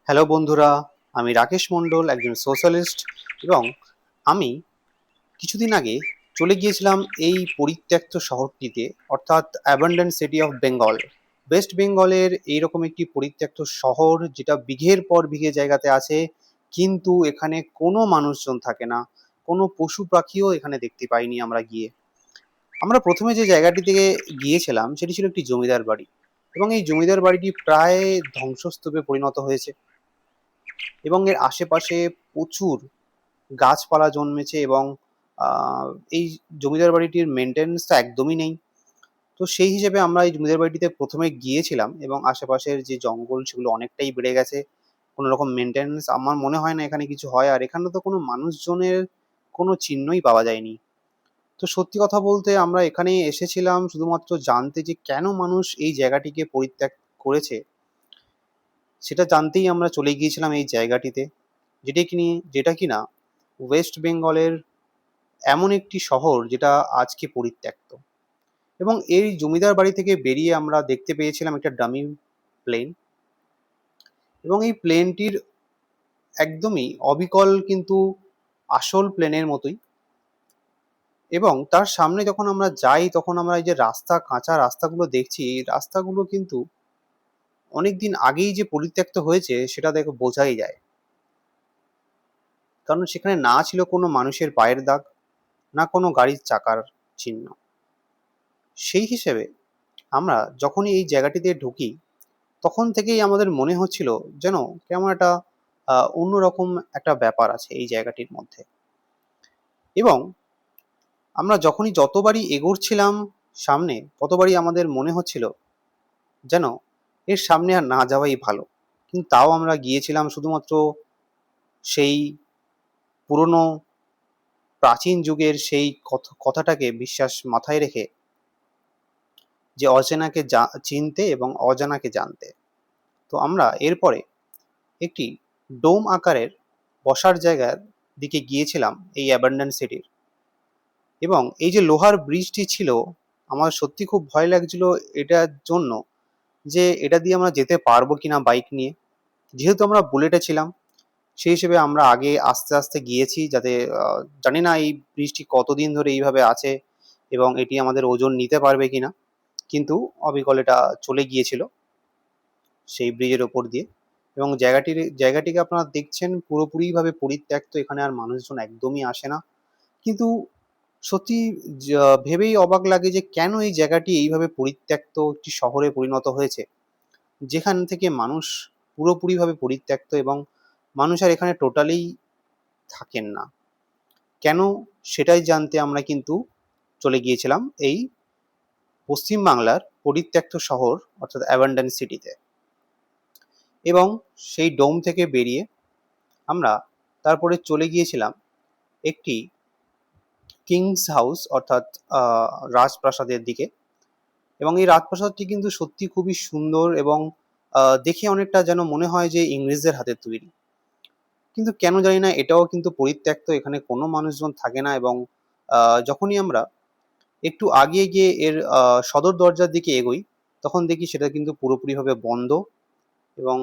Hello বন্ধুরা, আমি রাকেশ মণ্ডল, একজন সোশ্যালিস্ট এবং আমি কিছুদিন আগে চলে গিয়েছিলাম এই পরিত্যক্ত শহরটিতে, অর্থাৎ abandoned city of Bengal. West বেঙ্গলের এইরকম একটি পরিত্যক্ত শহর যেটা বিঘের পর বিঘে জায়গাতে আছে, কিন্তু এখানে কোনো মানুষজন থাকে না, কোনো পশু পাখিও এখানে দেখতে পাইনি আমরা গিয়ে। আমরা প্রথমে যে জায়গাটিতে গিয়েছিলাম সেটি ছিল একটি জমিদার বাড়ি, এবং এই জমিদার বাড়িটি প্রায় ধ্বংসস্তূপে পরিণত হয়েছে এবং এর আশেপাশে প্রচুর গাছপালা জন্মেছে এবং আহ, এই জমিদার বাড়িটির মেনটেন্যান্সটা একদমই নেই। তো সেই হিসেবে আমরা এই জমিদার বাড়িটিতে প্রথমে গিয়েছিলাম এবং আশেপাশের যে জঙ্গল সেগুলো অনেকটাই বেড়ে গেছে। কোনো রকম মেনটেন্যান্স আমার মনে হয় না এখানে কিছু হয়, আর এখানে তো কোনো মানুষজনের কোনো চিহ্নই পাওয়া যায়নি। তো সত্যি কথা বলতে আমরা এখানে এসেছিলাম শুধুমাত্র জানতে যে কেন মানুষ এই জায়গাটিকে পরিত্যাগ করেছে। সেটা জানতেই আমরা চলে গিয়েছিলাম এই জায়গাটিতে, যেটা কিনা ওয়েস্ট বেঙ্গলের এমন একটি শহর যেটা আজকে পরিত্যক্ত। এবং এই জমিদার বাড়ি থেকে বেরিয়ে আমরা দেখতে পেয়েছিলাম একটা ডামি প্লেন, এবং এই প্লেনটির একদমই অবিকল কিন্তু আসল প্লেনের মতোই। এবং তার সামনে যখন আমরা যাই তখন আমরা এই যে কাঁচা রাস্তাগুলো দেখছি, এই রাস্তাগুলো কিন্তু অনেকদিন আগেই যে পরিত্যক্ত হয়েছে সেটা দেখে বোঝাই যায়। কারণ সেখানে না ছিল কোনো মানুষের পায়ের দাগ, না কোনো গাড়ির চাকার চিহ্ন। সেই হিসেবে আমরা যখনই এই জায়গাটিতে ঢুকি তখন থেকেই আমাদের মনে হচ্ছিল যেন কেমন একটা অন্যরকম একটা ব্যাপার আছে এই জায়গাটির মধ্যে। এবং আমরা যতবারই এগোচ্ছিলাম সামনে, ততবারই আমাদের মনে হচ্ছিল যেন এর সামনে আর না যাওয়াই ভালো। কিন্তু তাও আমরা গিয়েছিলাম শুধুমাত্র সেই পুরনো প্রাচীন যুগের সেই কথাটাকে বিশ্বাস মাথায় রেখে, যে অচেনাকে চিনতে এবং অজানাকে জানতে। তো আমরা এরপরে একটি ডোম আকারের বসার জায়গার দিকে গিয়েছিলাম এই অ্যাবান্ডেন্ট সিটির। এবং এই যে লোহার ব্রিজটি ছিল, আমার সত্যি খুব ভয় লাগছিল এটার জন্য, যে এটা দিয়ে আমরা যেতে পারবো কিনা বাইক নিয়ে। যেহেতু আমরা বুলেটে ছিলাম, সেই হিসেবে আমরা আগে আস্তে আস্তে গিয়েছি, যাতে জানি না এই ব্রিজটি কতদিন ধরে এইভাবে আছে এবং এটি আমাদের ওজন নিতে পারবে কিনা। কিন্তু অবিকল এটা চলে গিয়েছিল সেই ব্রিজের ওপর দিয়ে। এবং জায়গাটিকে আপনারা দেখছেন পুরোপুরিভাবে পরিত্যক্ত, এখানে আর মানুষজন একদমই আসে না। কিন্তু সত্যি ভেবেই অবাক লাগে যে কেন এই জায়গাটি এইভাবে পরিত্যক্ত একটি শহরে পরিণত হয়েছে, যেখান থেকে মানুষ পুরোপুরিভাবে পরিত্যক্ত এবং মানুষ আর এখানে টোটালি থাকেন না। কেন, সেটাই জানতে আমরা কিন্তু চলে গিয়েছিলাম এই পশ্চিম বাংলার পরিত্যক্ত শহর, অর্থাৎ অ্যাবান্ডেন্ট সিটিতে। এবং সেই ডোম থেকে বেরিয়ে আমরা তারপরে চলে গিয়েছিলাম একটি কিংস হাউস, অর্থাৎ রাজপ্রাসাদের দিকে। এবং এই রাজপ্রাসাদটি কিন্তু সত্যি খুবই সুন্দর এবং দেখে অনেকটা যেন মনে হয় যে ইংরেজদের হাতের তৈরি। কিন্তু কেন জানি না এটাও কিন্তু পরিত্যক্ত, এখানে কোনো মানুষজন থাকে না। এবং যখনই আমরা একটু আগিয়ে গিয়ে এর সদর দরজার দিকে এগোই তখন দেখি সেটা কিন্তু পুরোপুরিভাবে বন্ধ। এবং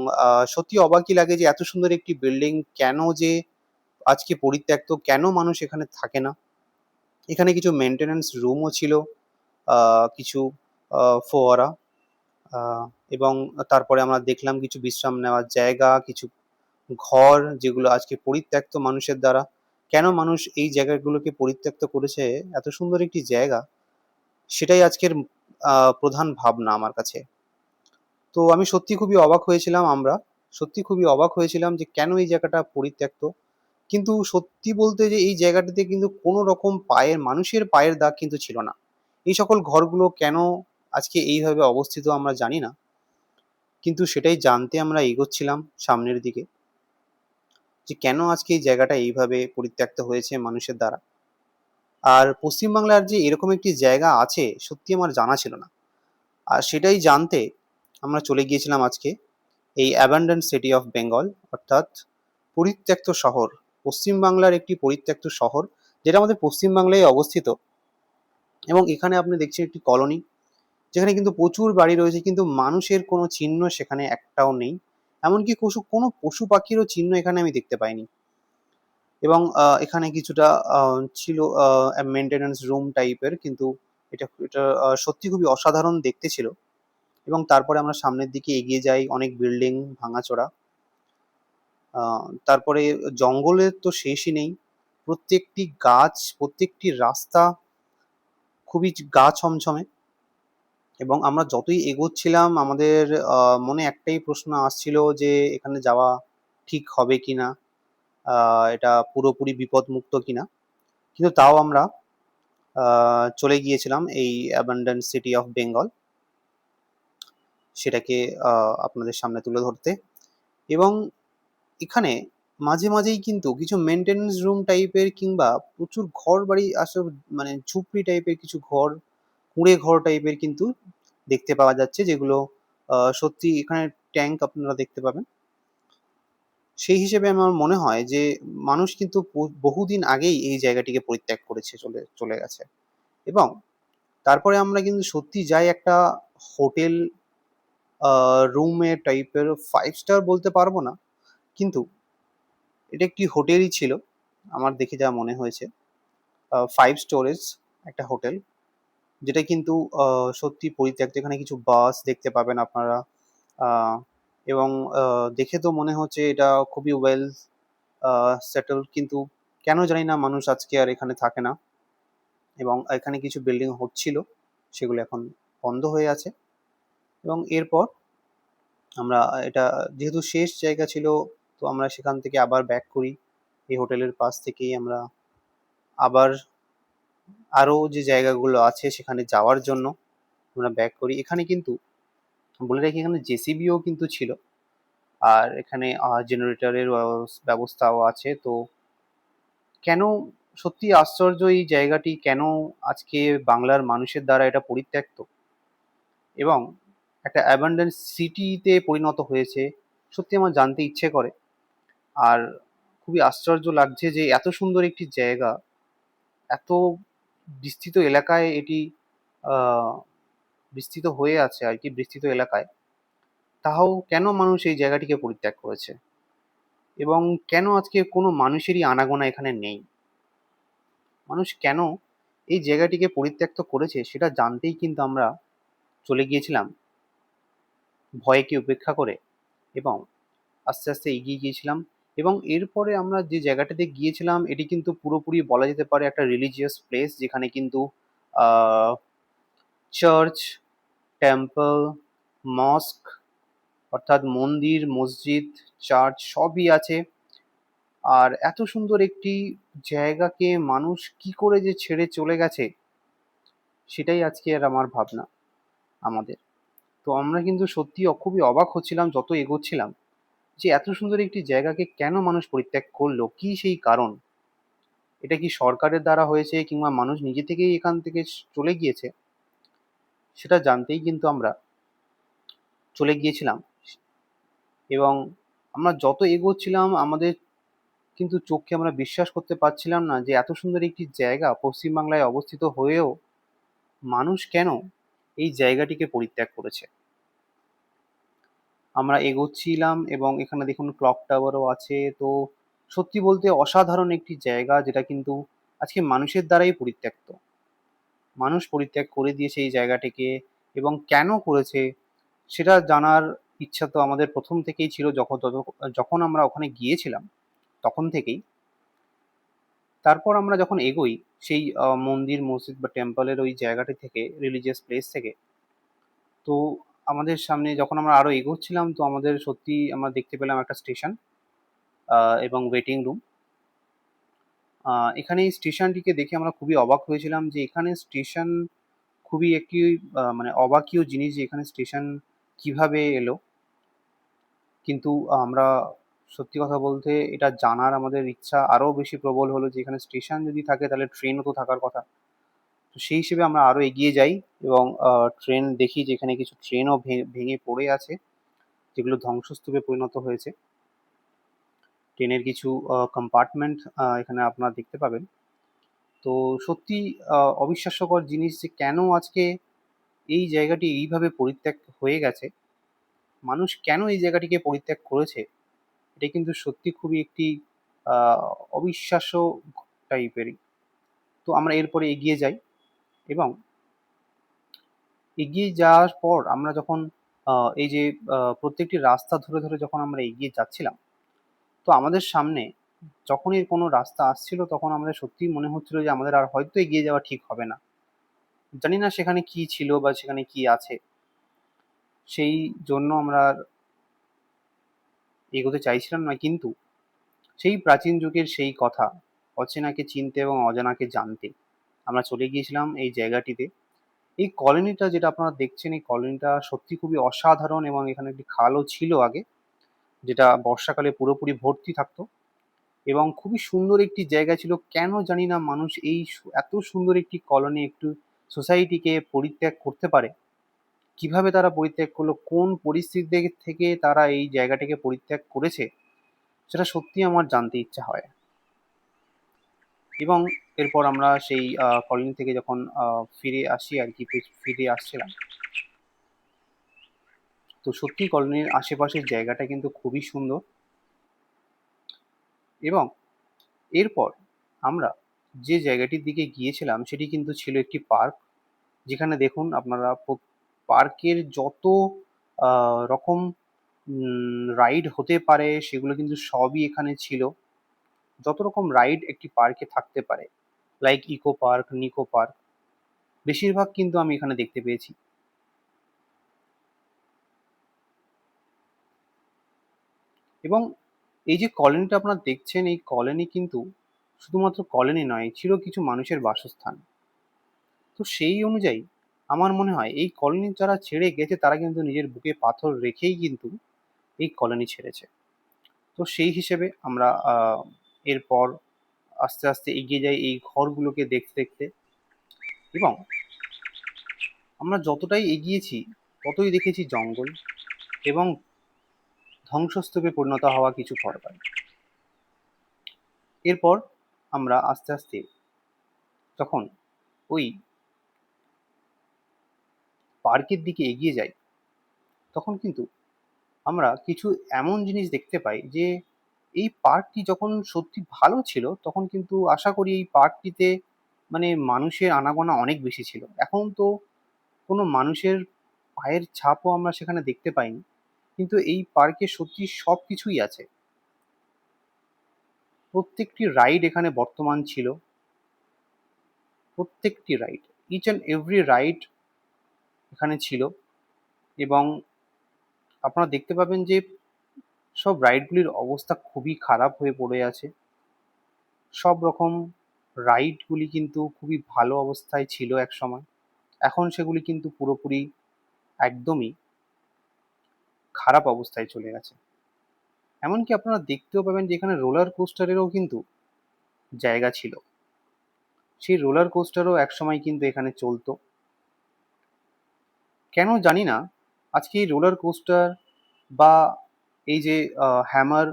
সত্যি অবাকই লাগে যে এত সুন্দর একটি বিল্ডিং কেন যে আজকে পরিত্যক্ত, কেন মানুষ এখানে থাকে না। এখানে কিছু মেনটেন্যান্স রুমও ছিল, কিছু ফোয়ারা, আহ, এবং তারপরে আমরা দেখলাম কিছু বিশ্রাম নেওয়ার জায়গা, কিছু ঘর যেগুলো আজকে পরিত্যক্ত মানুষের দ্বারা। কেন মানুষ এই জায়গাগুলোকে পরিত্যক্ত করেছে, এত সুন্দর একটি জায়গা, সেটাই আজকের প্রধান ভাবনা আমার কাছে। তো আমি সত্যি খুবই অবাক হয়েছিলাম, আমরা সত্যি খুবই অবাক হয়েছিলাম যে কেন এই জায়গাটা পরিত্যক্ত। কিন্তু সত্যি বলতে যে এই জায়গাটিতে কিন্তু কোনো রকম মানুষের পায়ের দাগ কিন্তু ছিল না। এই সকল ঘরগুলো কেন আজকে এইভাবে অবস্থিত আমরা জানি না, কিন্তু সেটাই জানতে আমরা এগোচ্ছিলাম সামনের দিকে, যে কেন আজকে এই জায়গাটা এইভাবে পরিত্যক্ত হয়েছে মানুষের দ্বারা। আর পশ্চিমবাংলার যে এরকম একটি জায়গা আছে সত্যি আমার জানা ছিল না। আর সেটাই জানতে আমরা চলে গিয়েছিলাম আজকে এই অ্যাবান্ডন্ড সিটি অফ বেঙ্গল, অর্থাৎ পরিত্যক্ত শহর, পশ্চিমবাংলার একটি পরিত্যক্ত শহর যেটা আমাদের পশ্চিমবাংলায় অবস্থিত। এবং এখানে আপনি দেখছেন একটি কলোনি, যেখানে কিন্তু প্রচুর বাড়ি রয়েছে কিন্তু মানুষের কোনো চিহ্ন সেখানে একটাও নেই। এমনকি কোনো পশু পাখিরও চিহ্ন এখানে আমি দেখতে পাইনি। এবং এখানে কিছুটা ছিল মেইনটেন্যান্স রুম টাইপের, কিন্তু এটা সত্যি খুবই অসাধারণ দেখতে ছিল। এবং তারপরে আমরা সামনের দিকে এগিয়ে যাই, অনেক বিল্ডিং ভাঙাচোরা। তারপরে জঙ্গলের তো শেষই নেই। প্রত্যেকটি গাছ, প্রত্যেকটি রাস্তা খুবই গা ছমছমে। এবং আমরা যতই এগোচ্ছিলাম আমাদের মনে একটাই প্রশ্ন আসছিল যে এখানে যাওয়া ঠিক হবে কিনা, এটা পুরোপুরি বিপদমুক্ত কিনা। কিন্তু তাও আমরা চলে গিয়েছিলাম এই অ্যাবান্ডেন্ট সিটি অফ বেঙ্গল, সেটাকে আপনাদের সামনে তুলে ধরতে। এবং এখানে মাঝে মাঝেই কিন্তু কিছু মেনটেন্যান্স রুম টাইপের কিংবা প্রচুর ঘর বাড়ি আসলে মানে ঝুপড়ি টাইপের কিছু ঘর, কুঁড়ে ঘর টাইপের কিন্তু দেখতে পাওয়া যাচ্ছে, যেগুলো সত্যি এখানে ট্যাঙ্ক আপনারা দেখতে পাবেন। সেই হিসেবে আমার মনে হয় যে মানুষ কিন্তু বহুদিন আগেই এই জায়গাটিকে পরিত্যাগ করেছে, চলে চলে গেছে। এবং তারপরে আমরা কিন্তু সত্যি যাই একটা হোটেল রুমে টাইপের, 5 স্টার বলতে পারবো না, কিন্তু এটা একটি হোটেলই ছিল আমার দেখে যা মনে হয়েছে। 5 স্টোরেজ একটা হোটেল, যেটা কিন্তু সত্যি পরিত্যক্ত। এখানে কিছু বাস দেখতে পাবেন আপনারা। আহ, এবং দেখে তো মনে হচ্ছে এটা খুবই ওয়েল সেটেলড, কিন্তু কেন জানি না মানুষ আজকে আর এখানে থাকে না। এবং এখানে কিছু বিল্ডিং হচ্ছিল, সেগুলো এখন বন্ধ হয়ে আছে। এবং এরপর আমরা এটা যেহেতু শেষ জায়গা ছিল, তো আমরা সেখান থেকে আবার ব্যাক করি। এই হোটেলের পাশ থেকেই আমরা আবার আরো যে জায়গাগুলো আছে সেখানে যাওয়ার জন্য আমরা ব্যাক করি। এখানে কিন্তু বলে রাখি, এখানে জেসিবিও কিন্তু ছিল, আর এখানে জেনারেটরের ব্যবস্থাও আছে। তো কেন, সত্যি আশ্চর্য এই জায়গাটি কেন আজকে বাংলার মানুষের দ্বারা এটা পরিত্যক্ত এবং একটা অ্যাবান্ডেন্ট সিটিতে পরিণত হয়েছে, সত্যি আমার জানতে ইচ্ছে করে। আর খুবই আশ্চর্য লাগছে যে এত সুন্দর একটি জায়গা, এত বিস্তৃত এলাকায় এটি আহ, বিস্তৃত হয়ে আছে আর কি, বিস্তৃত এলাকায়, তাও কেন মানুষ এই জায়গাটিকে পরিত্যাগ করেছে এবং কেন আজকে কোনো মানুষেরই আনাগোনা এখানে নেই। মানুষ কেন এই জায়গাটিকে পরিত্যক্ত করেছে সেটা জানতেই কিন্তু আমরা চলে গিয়েছিলাম ভয়কে উপেক্ষা করে, এবং আস্তে আস্তে এগিয়ে গিয়েছিলাম। এবং এরপরে আমরা যে জায়গাটাতে গিয়েছিলাম এটি কিন্তু পুরোপুরি বলা যেতে পারে একটা রিলিজিয়াস প্লেস, যেখানে কিন্তু চার্চ, টেম্পল, মস্ক, অর্থাৎ মন্দির, মসজিদ, চার্চ সবই আছে। আর এত সুন্দর একটি জায়গাকে মানুষ কি করে যে ছেড়ে চলে গেছে, সেটাই আজকে আর আমার ভাবনা আমাদের। তো আমরা কিন্তু সত্যি খুবই অবাক হচ্ছিলাম যত এগোচ্ছিলাম, যে এত সুন্দর একটি জায়গাকে কেন মানুষ পরিত্যাগ করলো, কি সেই কারণ। এটা কি সরকারের দ্বারা হয়েছে কিংবা মানুষ নিজে থেকেই এখান থেকে চলে গিয়েছে, সেটা জানতেই কিন্তু আমরা চলে গিয়েছিলাম। এবং আমরা যত এগোচ্ছিলাম আমাদের কিন্তু চোখকে আমরা বিশ্বাস করতে পারছিলাম না যে এত সুন্দর একটি জায়গা পশ্চিমবাংলায় অবস্থিত হয়েও মানুষ কেন এই জায়গাটিকে পরিত্যাগ করেছে। আমরা এগোচ্ছিলাম এবং এখানে দেখুন ক্লক টাওয়ারও আছে। তো সত্যি বলতে অসাধারণ একটি জায়গা, যেটা কিন্তু আজকে মানুষের দ্বারাই পরিত্যক্ত। মানুষ পরিত্যাগ করে দিয়েছে এই জায়গাটিকে, এবং কেন করেছে সেটা জানার ইচ্ছা তো আমাদের প্রথম থেকেই ছিল, যখন আমরা ওখানে গিয়েছিলাম তখন থেকেই। তারপর আমরা যখন এগোই সেই মন্দির, মসজিদ বা টেম্পলের ওই জায়গাটি থেকে, রিলিজিয়াস প্লেস থেকে, তো আমাদের সামনে যখন আমরা আরো এগোচ্ছিলাম, তো আমাদের সত্যি আমরা দেখতে পেলাম একটা স্টেশন এবং ওয়েটিং রুম। এখানে এই স্টেশনটিকে দেখে আমরা খুবই অবাক হয়েছিলাম যে এখানে স্টেশন খুবই একটি মানে অবাকীয় জিনিস, যে এখানে স্টেশন কিভাবে এলো। কিন্তু আমরা সত্যি কথা বলতে এটা জানার আমাদের ইচ্ছা আরো বেশি প্রবল হলো, যে এখানে স্টেশন যদি থাকে তাহলে ট্রেনও তো থাকার কথা। তো সেই হিসেবে আমরা আরো এগিয়ে যাই এবং ট্রেন দেখি যে এখানে কিছু ট্রেনও ভেঙে পড়ে আছে, যেগুলো ধ্বংসস্তূপে পরিণত হয়েছে। ট্রেনের কিছু কম্পার্টমেন্ট এখানে আপনারা দেখতে পাবেন। তো সত্যি অবিশ্বাস্যকর জিনিস যে কেন আজকে এই জায়গাটি এইভাবে পরিত্যক্ত হয়ে গেছে, মানুষ কেন এই জায়গাটিকে পরিত্যাগ করেছে, এটা কিন্তু সত্যি খুবই একটি আহ, অবিশ্বাস্য টাইপেরই। তো আমরা এরপরে এগিয়ে যাই, এবং এগিয়ে যাওয়ার পর আমরা যখন এই যে প্রত্যেকটি রাস্তা ধরে ধরে যখন আমরা এগিয়ে যাচ্ছিলাম, তো আমাদের সামনে যখনই কোনো রাস্তা আসছিল তখন আমাদের সত্যিই মনে হচ্ছিল যে আমাদের আর হয়তো এগিয়ে যাওয়া ঠিক হবে না। জানি না সেখানে কি ছিল বা সেখানে কি আছে, সেই জন্য আমরা আর এগোতে চাইছিলাম না। কিন্তু সেই প্রাচীন যুগের সেই কথা, অচেনাকে চিনতে এবং অজানাকে জানতে আমরা চলে গিয়েছিলাম এই জায়গাটিতে। এই কলোনিটা যেটা আপনারা দেখছেন, এই কলোনিটা সত্যি খুবই অসাধারণ, এবং এখানে একটি খালও ছিল আগে, যেটা বর্ষাকালে পুরোপুরি ভর্তি থাকতো, এবং খুবই সুন্দর একটি জায়গা ছিল। কেন জানি না মানুষ এই এত সুন্দর একটি কলোনি, একটু সোসাইটিকে পরিত্যাগ করতে পারে। কিভাবে তারা পরিত্যাগ করলো, কোন পরিস্থিতি থেকে তারা এই জায়গাটাকে পরিত্যাগ করেছে, সেটা সত্যি আমার জানতে ইচ্ছা হয়। এবং এরপর আমরা সেই কলোনি থেকে যখন ফিরে আসি আর কি, ফিরে আসছিলাম, তো সত্যি কলোনির আশেপাশের জায়গাটা কিন্তু খুবই সুন্দর। এবং এরপর আমরা যে জায়গাটির দিকে গিয়েছিলাম সেটি কিন্তু ছিল একটি পার্ক, যেখানে দেখুন আপনারা পার্কের যত রকম রাইড হতে পারে সেগুলো কিন্তু সবই এখানে ছিল। যত রকম রাইড একটি পার্কে থাকতে পারে, like eco park, Nicco park, বেশিরভাগ কিন্তু আমি এখানে দেখতে পেয়েছি। এবং এই যে কলোনিটা আপনারা দেখছেন, এই কলোনি কিন্তু শুধুমাত্র কলোনি নয়, ছিল কিছু মানুষের বাসস্থান। তো সেই অনুযায়ী আমার মনে হয় এই কলোনি যারা ছেড়ে গেছে তারা কিন্তু নিজের বুকে পাথর রেখেই কিন্তু এই কলোনি ছেড়েছে। তো সেই হিসেবে আমরা এরপর আস্তে আস্তে এগিয়ে যাই এই ঘরগুলোকে দেখতে দেখতে। এবং আমরা যতটাই এগিয়েছি ততই দেখেছি জঙ্গল এবং ধ্বংসস্তূপে পরিণত হওয়া কিছু ঘরবাড়ি। এরপর আমরা আস্তে আস্তে যখন ওই পার্কের দিকে এগিয়ে যাই, তখন কিন্তু আমরা কিছু এমন জিনিস দেখতে পাই যে এই পার্কটি যখন সত্যি ভালো ছিল তখন কিন্তু আশা করি এই পার্কটিতে মানে মানুষের আনাগোনা অনেক বেশি ছিল। এখন তো কোনো মানুষের পায়ের ছাপও আমরা সেখানে দেখতে পাইনি, কিন্তু এই পার্কে সত্যি সব কিছুই আছে। প্রত্যেকটি রাইড এখানে বর্তমান ছিল, প্রত্যেকটি ride, each and every ride এখানে ছিল। এবং আপনারা দেখতে পাবেন যে সব রাইডগুলির অবস্থা খুবই খারাপ হয়ে পড়ে আছে। সব রকম রাইডগুলি কিন্তু খুবই ভালো অবস্থায় ছিল একসময়, এখন সেগুলি কিন্তু পুরোপুরি একদমই খারাপ অবস্থায় চলে গেছে। এমনকি আপনারা দেখতেও পাবেন যে এখানে রোলার কোস্টারেরও কিন্তু জায়গা ছিল। সেই রোলার কোস্টারও একসময় কিন্তু এখানে চলতো। কেন জানি না আজকে এই রোলার কোস্টার বা এই যে হ্যামার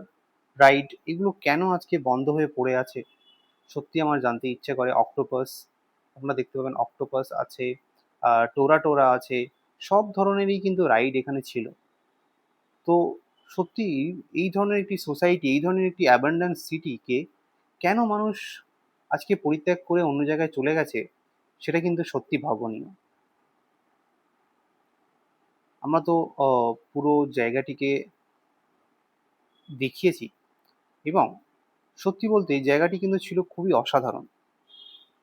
রাইড, এগুলো কেন আজকে বন্ধ হয়ে পড়ে আছে, সত্যি আমার জানতে ইচ্ছে করে। অক্টোপাস, আপনারা দেখতে পাবেন অক্টোপাস আছে, টোরা টোরা আছে, সব ধরনেরই কিন্তু রাইড এখানে ছিল। তো সত্যি এই ধরনের একটি সোসাইটি, এই ধরনের একটি অ্যাবান্ডেন্স সিটিকে কেন মানুষ আজকে পরিত্যাগ করে অন্য জায়গায় চলে গেছে, সেটা কিন্তু সত্যি ভাবনীয়। আমরা তো পুরো জায়গাটিকে দেখিয়েছি, এবং সত্যি বলতে এই জায়গাটি কিন্তু ছিল খুবই অসাধারণ।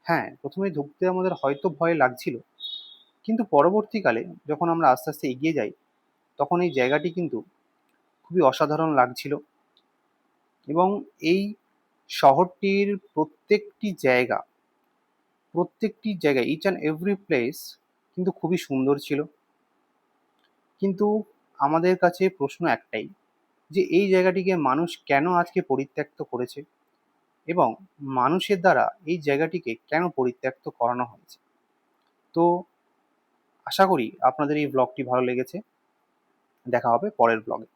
হ্যাঁ, প্রথমে ঢুকতে আমাদের হয়তো ভয় লাগছিল, কিন্তু পরবর্তীকালে যখন আমরা আস্তে আস্তে এগিয়ে যাই তখন এই জায়গাটি কিন্তু খুবই অসাধারণ লাগছিল। এবং এই শহরটির প্রত্যেকটি জায়গায় ইচ অ্যান্ড এভরি প্লেস কিন্তু খুবই সুন্দর ছিল। কিন্তু আমাদের কাছে প্রশ্ন একটাই, যে এই জায়গাটিকে মানুষ কেন আজকে পরিত্যক্ত করেছে, এবং মানুষের দ্বারা এই জায়গাটিকে কেন পরিত্যক্ত করানো হয়েছে। তো আশা করি আপনাদের এই ব্লগটি ভালো লেগেছে। দেখা হবে পরের ব্লগে।